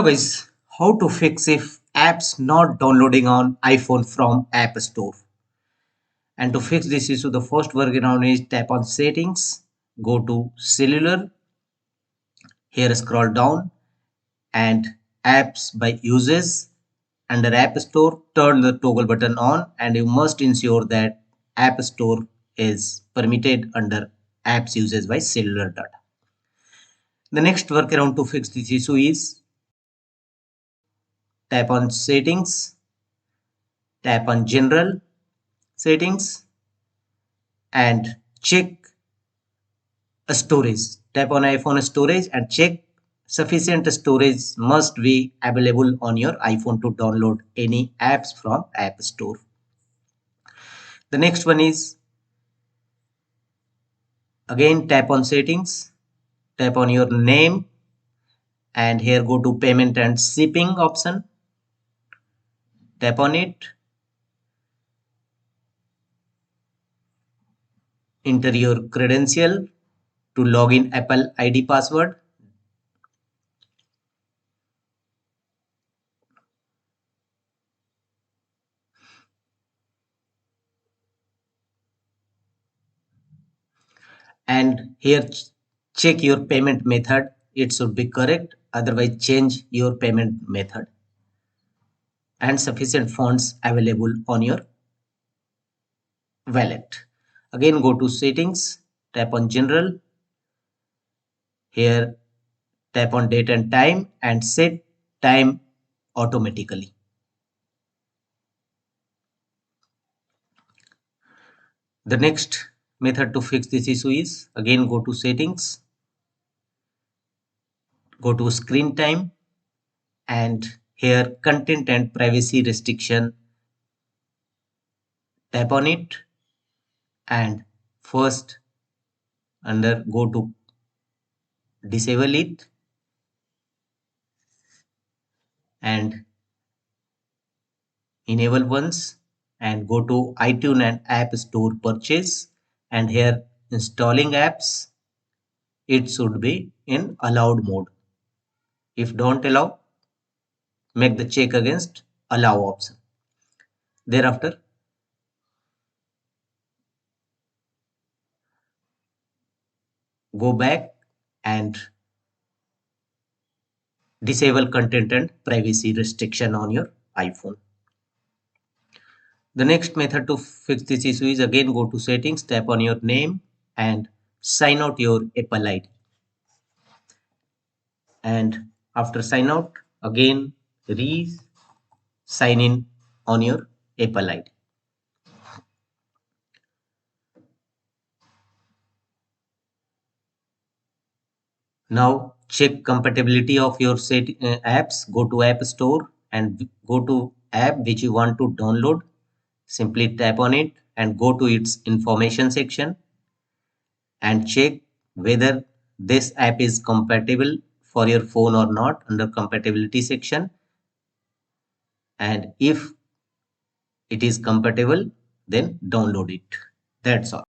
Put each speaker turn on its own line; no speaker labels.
Guys, how to fix if apps not downloading on iPhone from App Store? And to fix this issue, the first workaround is tap on settings, go to cellular, here scroll down and apps by uses. Under App Store, turn the toggle button on and you must ensure that App Store is permitted under apps uses by cellular data. The next workaround to fix this issue is tap on settings, tap on general settings and check a storage. Tap on iPhone storage and check sufficient storage must be available on your iPhone to download any apps from App Store. The next one is again tap on settings, tap on your name and here go to payment and shipping option. Tap on it, enter your credential to log in Apple ID password. And here check your payment method, it should be correct, otherwise change your payment method and sufficient funds available on your wallet. Again go to settings, tap on general, here tap on date and time and set time automatically. The next method to fix this issue is again go to settings, go to screen time and here content and privacy restriction, tap on it and first under go to disable it and enable once and go to iTunes and App Store purchase and here installing apps, it should be in allowed mode. If don't allow, make the check against allow option. Thereafter go back and disable content and privacy restriction on your iPhone. The next method to fix this issue is again go to settings, tap on your name and sign out your Apple ID. And after sign out, again sign in on your Apple ID. Now check compatibility of your apps. Go to App Store and go to app which you want to download. Simply tap on it and go to its information section and check whether this app is compatible for your phone or not under compatibility section. And if it is compatible, then download it. That's all.